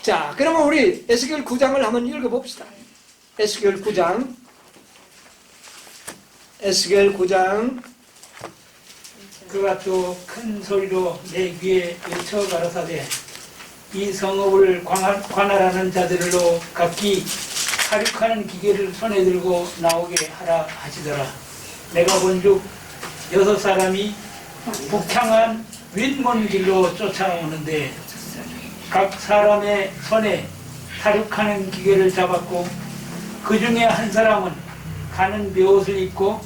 자, 그러면 우리 에스겔 9장을 한번 읽어봅시다. 에스겔 9장. 에스겔 9장. 그가 또 큰 소리로 내 귀에 외쳐 가라사대 이 성읍을 관할하는 자들로 각기 사륙하는 기계를 손에 들고 나오게 하라 하시더라. 내가 본즉 6사람이 북향한 윗먼 길로 쫓아오는데 각 사람의 손에 사륙하는 기계를 잡았고 그 중에 한 사람은 가는 베옷을 입고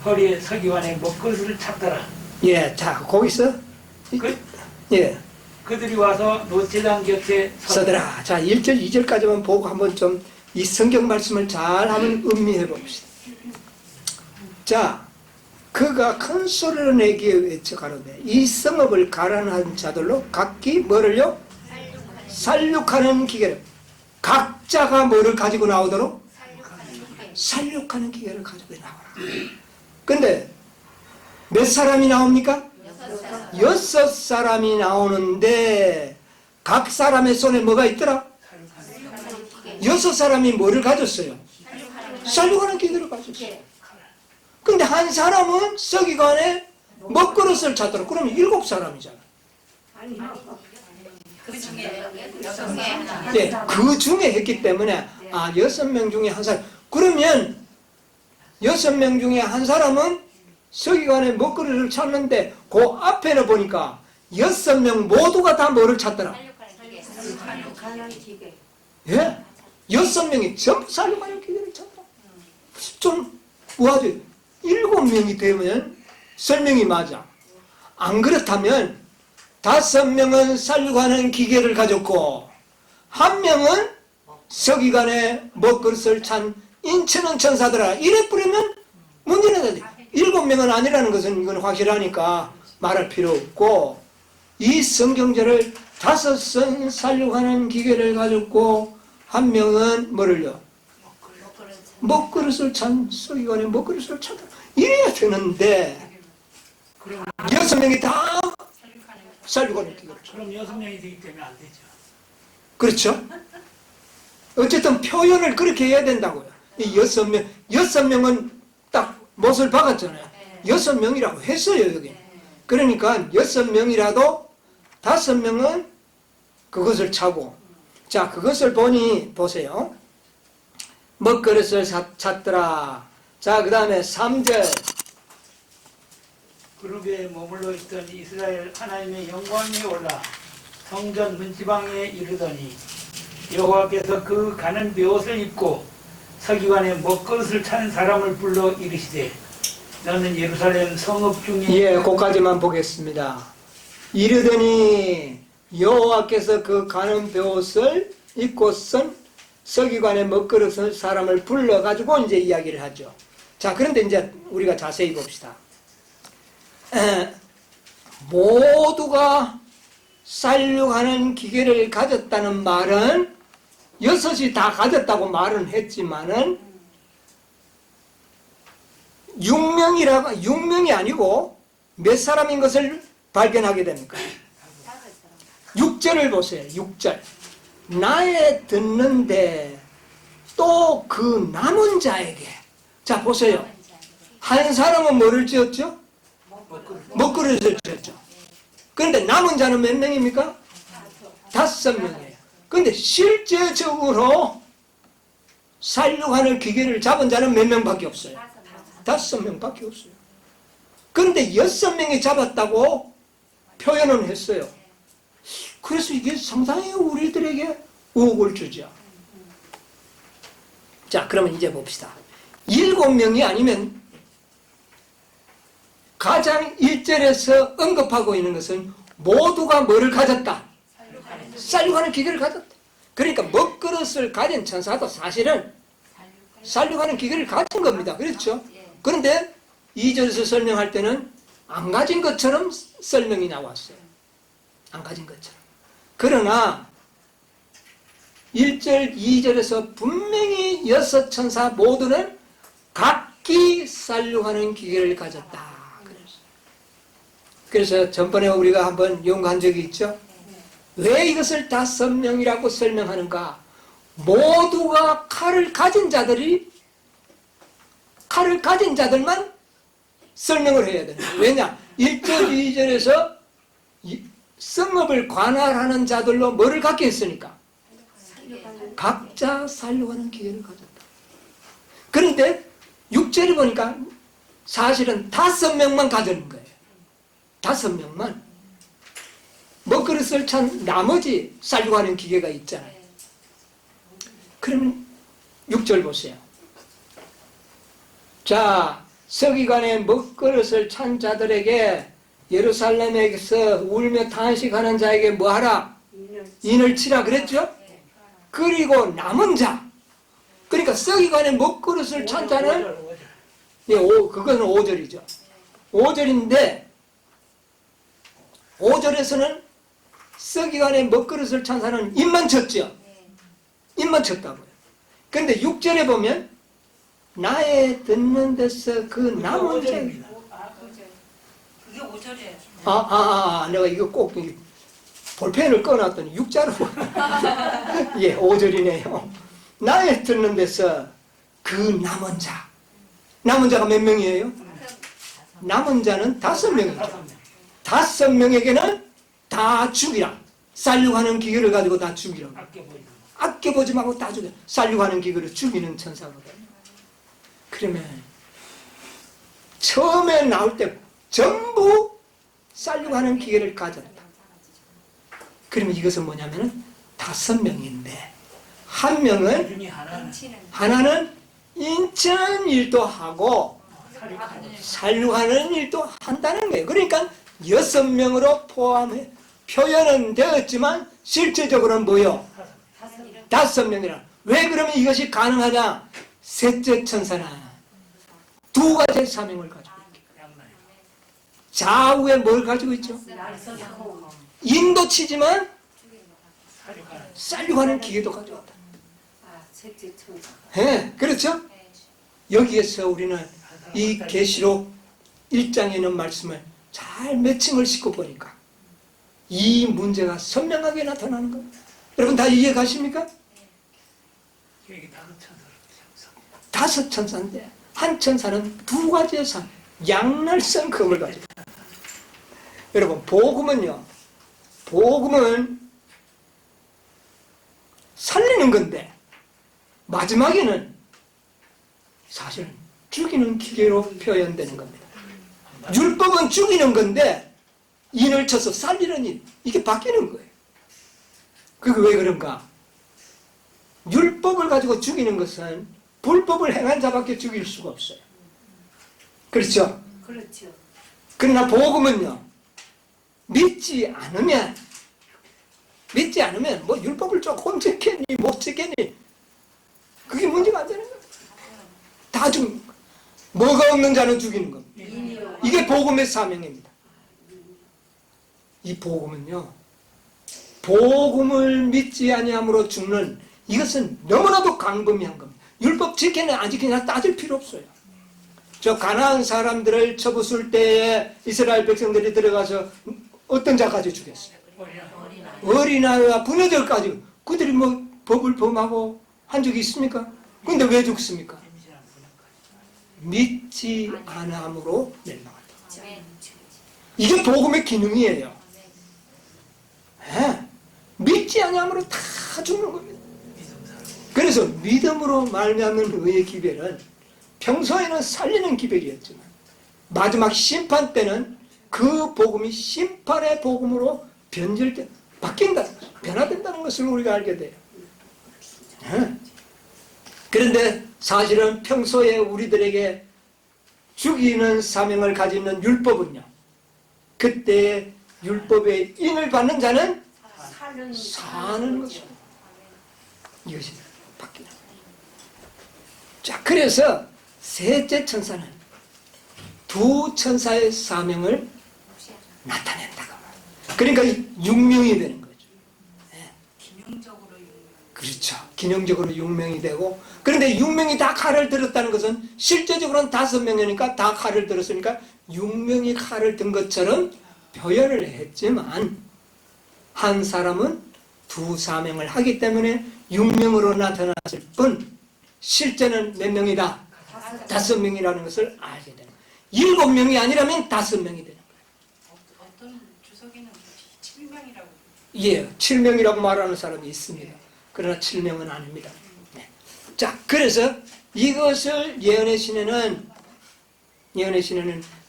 허리에 서기관에 먹그릇을 찼더라. 예, 자, 거기서 예, 그들이 와서 노제단 곁에 서더라. 자, 1절, 2절까지만 보고 한번 좀 이 성경 말씀을 잘 한번 음미해 봅시다. 자, 그가 큰 소리로 내기에 외쳐 가로되 이 성읍을 가란한 자들로 각기 뭐를요? 살육하는 기계를. 각자가 뭐를 가지고 나오도록? 살육하는 기계를 가지고 나오라. 근데 몇 사람이 나옵니까? 6사람이 나오는데 각 사람의 손에 뭐가 있더라? 6사람이 뭐를 가졌어요? 살육하는 기계를 가졌어요. 근데 한 사람은 서기관에 먹그릇을 찼더라. 그러면 7사람이잖아. 네, 그 중에 했기 때문에 6명 중에 한 사람. 그러면 6명 중에 한 사람은 서기관에 먹그릇을 찼는데 그 앞에는 보니까 6명 모두가 다 뭐를 찼더라? 예? 6명이 전부 살육하는 기계를 찼다. 좀 우아져. 7명이 되면 설명이 맞아. 안 그렇다면 5명은 살육하는 기계를 가졌고 1명은 서기관에 먹그릇을 찬 인치는 천사더라. 이래 뿌리면 문제는 되지. 7명은 아니라는 것은 이건 확실하니까 말할 필요 없고 이 성경절을 5선 살육하는 기계를 가졌고 1명은 뭐를요? 먹그릇을 찬 서기관에 먹그릇을 찬다. 이래야 되는데 6명이 다 살육하는 기계를 찬다. 그럼 6명이 되기 때문에 안 되죠. 그렇죠? 어쨌든 표현을 그렇게 해야 된다고요. 이 6명은 딱 못을 박았잖아요. 6명이라고 했어요, 여기. 그러니까 6명이라도 5명은 그것을 차고. 자, 그것을 보니, 보세요. 먹그릇을 찼더라. 자, 그 다음에 3절. 그룹에 머물러 있던 이스라엘 하나님의 영광이 올라 성전 문지방에 이르더니 여호와께서 그 가는 베옷을 입고 서기관의 먹그릇을 찬 사람을 불러 이르시되 너는 예루살렘 성읍 중에 예, 거기까지만 보겠습니다. 이르더니 여호와께서 그 가는 베옷을 입고 쓴 서기관의 먹그릇을 사람을 불러가지고 이제 이야기를 하죠. 자, 그런데 이제 우리가 자세히 봅시다. 모두가 쌀육하는 기계를 가졌다는 말은 여섯이 다 가졌다고 말은 했지만은 6명이 아니고 몇 사람인 것을 발견하게 됩니까? 6절을 보세요. 6절. 나에 듣는데 또 그 남은 자에게. 자, 보세요. 한 사람은 뭐를 지었죠? 먹그릇을 지었죠. 그런데 남은 자는 몇 명입니까? 5명이에요. 그런데 실제적으로 살육하는 기계를 잡은 자는 몇 명밖에 없어요? 5명밖에 없어요. 그런데 6명이 잡았다고 표현은 했어요. 그래서 이게 상당히 우리들에게 의혹을 주죠. 자, 그러면 이제 봅시다. 7명이 아니면 가장 1절에서 언급하고 있는 것은 모두가 뭐를 가졌다? 쌀육하는 기계를 가졌다. 그러니까 먹그릇을 가진 천사도 사실은 쌀육하는 기계를 가진 겁니다. 그렇죠? 그런데 2절에서 설명할 때는 안 가진 것처럼 설명이 나왔어요. 안 가진 것처럼. 그러나 1절, 2절에서 분명히 6 천사 모두는 각기 쌀육하는 기계를 가졌다. 그래서 전번에 우리가 한번 연구한 적이 있죠. 왜 이것을 5명이라고 설명하는가? 모두가 칼을 가진 자들만 설명을 해야 되는 거예요. 왜냐? 1절, 2절에서 성읍을 관할하는 자들로 뭐를 갖게 했으니까? 각자 살려가는 기회를 가졌다. 그런데 6절에 보니까 사실은 5명만 가졌는 거예요. 5명만. 먹그릇을 찬 나머지 살려가는 기계가 있잖아요. 그러면 6절 보세요. 자, 서기관의 먹그릇을 찬 자들에게 예루살렘에서 울며 탄식하는 자에게 뭐하라? 인을 치라 그랬죠? 그리고 남은 자, 그러니까 서기관의 먹그릇을 찬 자는 그거는 5절이죠. 5절인데 5절에서는 서기관의 먹그릇을 찬 자는 입만 쳤죠. 입만 쳤다고요. 그런데 6절에 보면 나의 듣는 데서 그 남은 자. 그게 5절이에요. 내가 이거 꼭 볼펜을 꺼놨더니 6자로 예, 5절이네요. 나의 듣는 데서 그 남은 자. 남은 자가 몇 명이에요? 남은 자는 5명이죠. 5명에게는 다 죽이라. 쌀육하는 기계를 가지고 다 죽이라. 아껴보지 말고 다 죽여. 쌀육하는 기계를 죽이는 천사거든요. 그러면 처음에 나올 때 전부 쌀육하는 기계를 가졌다. 그러면 이것은 뭐냐면은 5명인데 한 명은 하나는 인천 일도 하고 살육하는 일도 한다는 거예요. 그러니까 6명으로 포함해 표현은 되었지만 실제적으로는 뭐요? 5명이라. 왜 그러면 이것이 가능하냐? 셋째 천사는 2가지의 사명을 가지고 있다. 좌우에 뭘 가지고 있죠? 인도 치지만 쌀육하는 기계도 가지고 있다. 셋째 천사. 네, 그렇죠? 여기에서 우리는 이 계시록 1장에 있는 말씀을 잘 매칭을 싣고 보니까 이 문제가 선명하게 나타나는 겁니다. 여러분 다 이해 가십니까? 5 천사인데 한 천사는 2가지의 상, 양날성 금을 가지고 있다. 여러분 복음은 살리는 건데 마지막에는 사실은 죽이는 기계로 표현되는 겁니다. 율법은 죽이는 건데 인을 쳐서 살리는 일, 이게 바뀌는 거예요. 그게 왜 그런가? 율법을 가지고 죽이는 것은 불법을 행한 자밖에 죽일 수가 없어요. 그렇죠? 그렇죠. 그러나 복음은요, 믿지 않으면 뭐 율법을 조금 지켰니 못 지켰니 그게 문제가 안 되는 거예요. 다 죽는 거예요. 뭐가 없는 자는 죽이는 겁니다. 이게 복음의 사명입니다. 이 복음은요, 복음을 믿지 아니함으로 죽는 이것은 너무나도 광범위한 겁니다. 율법 지키냐 안 지키냐 따질 필요 없어요. 저 가나안 사람들을 쳐부술 때에 이스라엘 백성들이 들어가서 어떤 자까지 죽였어요? 어린아이와 부녀들까지. 그들이 뭐 법을 범하고 한 적이 있습니까? 근데 왜 죽습니까? 믿지 않음으로 멸망한다. 이게 복음의 기능이에요. 네. 믿지 않음으로 다 죽는 겁니다. 그래서 믿음으로 말미암는 의의 기별은 평소에는 살리는 기별이었지만 마지막 심판 때는 그 복음이 심판의 복음으로 바뀐다는 것을, 변화된다는 것을 우리가 알게 돼요. 네. 그런데 사실은 평소에 우리들에게 죽이는 사명을 가지는 율법은요, 그때 율법의 인을 받는 자는 사는 것입니다. 이것이 바뀌는 거예요. 자, 그래서 셋째 천사는 두 천사의 사명을 나타낸다고 말합니다. 그러니까 육명이 되는 거죠. 네. 기능적으로 그렇죠. 기능적으로 6명이 되고, 그런데 6명이 다 칼을 들었다는 것은 실제적으로는 5명이니까 다 칼을 들었으니까 6명이 칼을 든 것처럼 표현을 했지만 한 사람은 두 사명을 하기 때문에 6명으로 나타났을 뿐 실제는 몇 명이다? 5명이라는 것을 알게 되는 거예요. 7명이 아니라면 5명이 되는 거예요. 어떤 주석에는 7명이라고. 예, 7명이라고 말하는 사람이 있습니다. 그러나 7명은 아닙니다. 네. 자, 그래서 이것을 예언의 신에는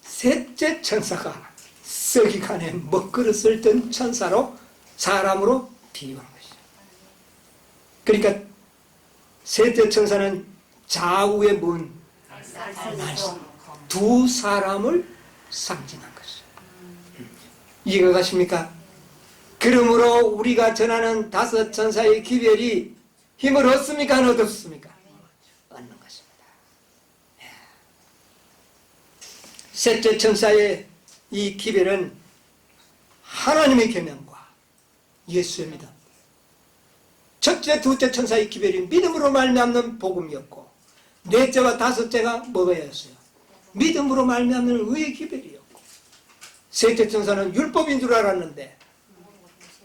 셋째 천사가 서기관의 먹그릇을 든 천사로 사람으로 비유한 것이죠. 그러니까 셋째 천사는 좌우의 문, 말씀, 두 사람을 상징한 것이죠. 이해가 가십니까? 그러므로 우리가 전하는 5 천사의 기별이 힘을 얻습니까? 안 얻었습니까? 얻는 것입니다. 셋째 천사의 이 기별은 하나님의 계명과 예수의 믿음. 첫째, 둘째 천사의 기별이 믿음으로 말미암는 복음이었고, 넷째와 5째가 뭐였어요? 믿음으로 말미암는 의의 기별이었고, 셋째 천사는 율법인 줄 알았는데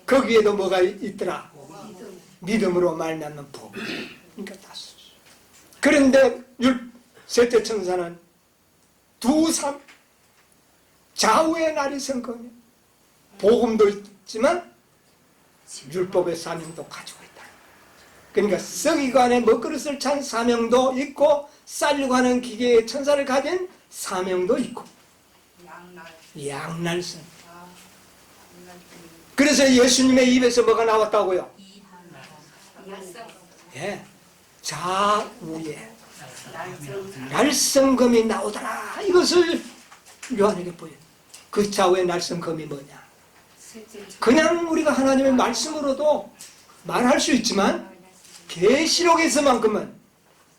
거기에도 뭐가 있더라? 믿음으로 말미암는 복음. 그러니까 5. 그런데 셋째 천사는 좌우의 날이 선 거냐? 복음도 있지만 율법의 사명도 가지고 있다. 그러니까 서기관의 먹그릇을 찬 사명도 있고 쌀려고 하는 기계의 천사를 가진 사명도 있고 양날선. 그래서 예수님의 입에서 뭐가 나왔다고요? 예, 좌우에 날성검이 나오더라. 이것을 요한에게 보여. 그 좌우의 날성검이 뭐냐? 그냥 우리가 하나님의 말씀으로도 말할 수 있지만 계시록에서만큼은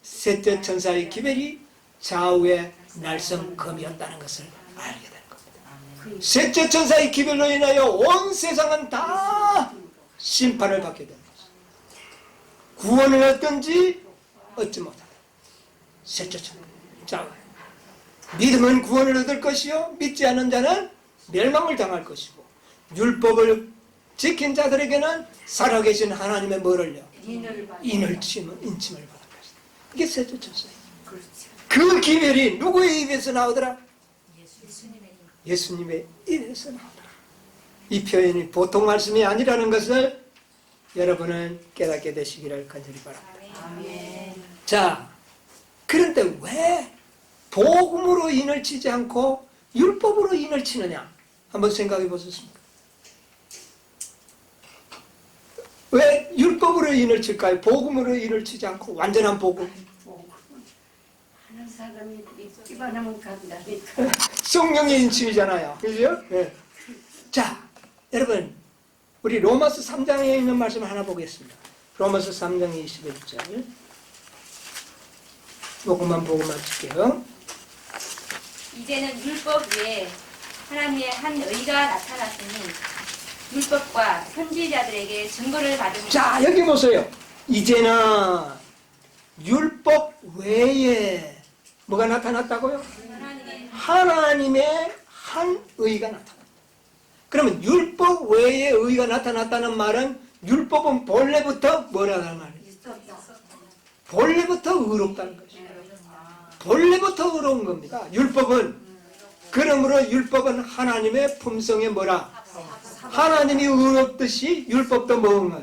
셋째 천사의 기별이 좌우의 날성검이었다는 것을 알게 되는 겁니다. 셋째 천사의 기별로 인하여 온 세상은 다 심판을 받게 됩니다. 구원을 얻든지 얻지 못하다. 셋째 천사. 믿음은 구원을 얻을 것이요 믿지 않는 자는 멸망을 당할 것이고, 율법을 지킨 자들에게는 살아계신 하나님의 뭐를요? 인침을 받을 것이다. 이게 셋째 천사예요. 그 기별이 누구의 입에서 나오더라? 예수님의 입에서 나오더라. 이 표현이 보통 말씀이 아니라는 것을 여러분은 깨닫게 되시기를 간절히 바랍니다. 자, 그런데 왜 복음으로 인을 치지 않고 율법으로 인을 치느냐? 한번 생각해 보셨습니까? 왜 율법으로 인을 칠까요? 복음으로 인을 치지 않고 완전한 복음. 하는 사람이 입안하면 간다니까. 성령의 인침이잖아요. 그죠? 예. 자, 여러분, 우리 로마서 3장에 있는 말씀 하나 보겠습니다. 로마서 3장 21절. 요것만 보고 마칠게요. 이제는 율법 외에 하나님의 한 의가 나타났으니 율법과 선지자들에게 증거를 받으니 자, 여기 보세요. 이제는 율법 외에 뭐가 나타났다고요? 하나님의 한 의가 나타났다. 그러면 율법 외에 의가 나타났다는 말은 율법은 본래부터 뭐라는 말이에요? 본래부터 의롭다는 거죠. 본래부터 의로운 겁니다. 율법은. 그러므로 율법은 하나님의 품성에 뭐라? 하나님이 의롭듯이 율법도 뭐인가?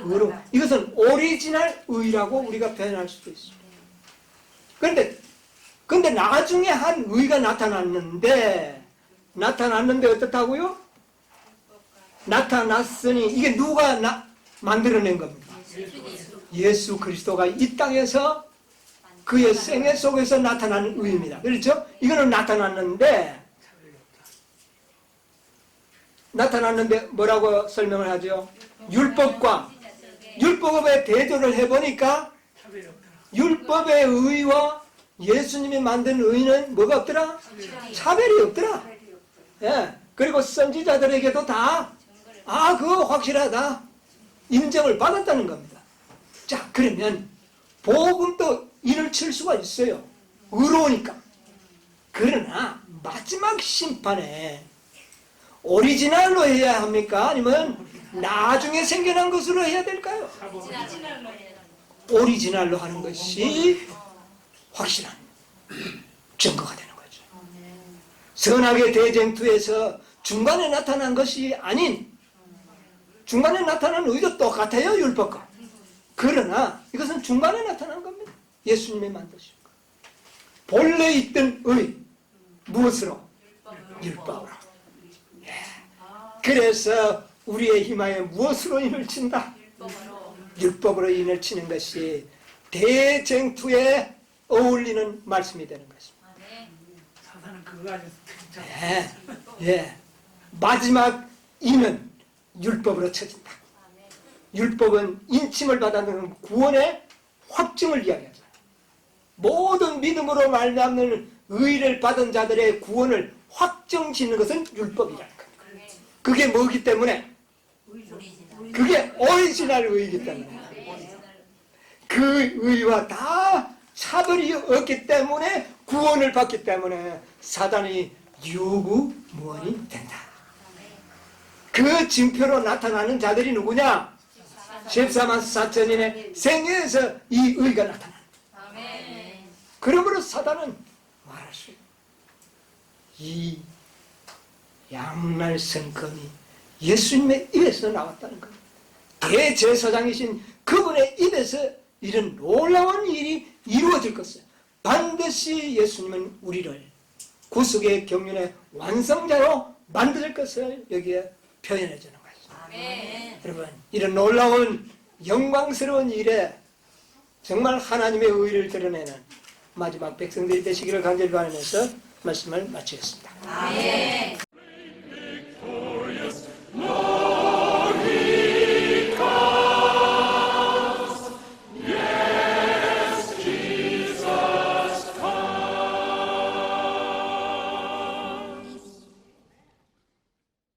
의로. 이것은 오리지널 의라고 우리가 표현할 수도 있습니다. 그런데 나중에 한 의가 나타났는데 어떻다고요? 나타났으니 이게 누가 만들어낸 겁니까? 예수 그리스도가 이 땅에서 그의 생애 속에서 나타나는 의입니다. 그렇죠? 이거는 나타났는데 뭐라고 설명을 하죠? 율법의 대조를 해보니까 율법의 의와 예수님이 만든 의는 뭐가 없더라? 차별이 없더라. 예. 그리고 선지자들에게도 다 그거 확실하다. 인정을 받았다는 겁니다. 자, 그러면 복음도 인을 칠 수가 있어요. 의로우니까. 그러나 마지막 심판에 오리지널로 해야 합니까? 아니면 나중에 생겨난 것으로 해야 될까요? 오리지널로 하는 것이 확실한 증거가 되는 거죠. 선악의 대쟁투에서 중간에 나타난 것이 아닌 중간에 나타난 의도 똑같아요. 율법과. 그러나 이것은 중간에 나타난 겁니다. 예수님이 만드신 것. 본래 있던 의 무엇으로? 율법으로. 예. 그래서 우리의 희망에 무엇으로 인을 친다? 율법으로 인을 치는 것이 대쟁투에 어울리는 말씀이 되는 것입니다. 사단은 그거 아주 진짜. 예. 마지막 인은 율법으로 쳐진다. 율법은 인침을 받아들이는 구원의 확증을 이야기하잖아요. 모든 믿음으로 말미암는 의를 받은 자들의 구원을 확정짓는 것은 율법이라는 겁니다. 그게 뭐기 때문에? 그게 오리지널 의이기 때문에. 그 의와 다 차별이 없기 때문에 구원을 받기 때문에 사단이 유구무원이 된다. 그 징표로 나타나는 자들이 누구냐? 14만 4천인의 생애에서 이 의가 나타난다. 그러므로 사단은 말할 수 있다. 이 양날 성검이 예수님의 입에서 나왔다는 겁니다. 대제사장이신 그분의 입에서 이런 놀라운 일이 이루어질 것을 반드시 예수님은 우리를 구속의 경륜의 완성자로 만들 것을 여기에 표현해 주는 것입니다. 여러분, 이런 놀라운 영광스러운 일에 정말 하나님의 의를 드러내는 마지막 백성들이 되시기를 간절히 바라면서 말씀을 마치겠습니다. 아멘.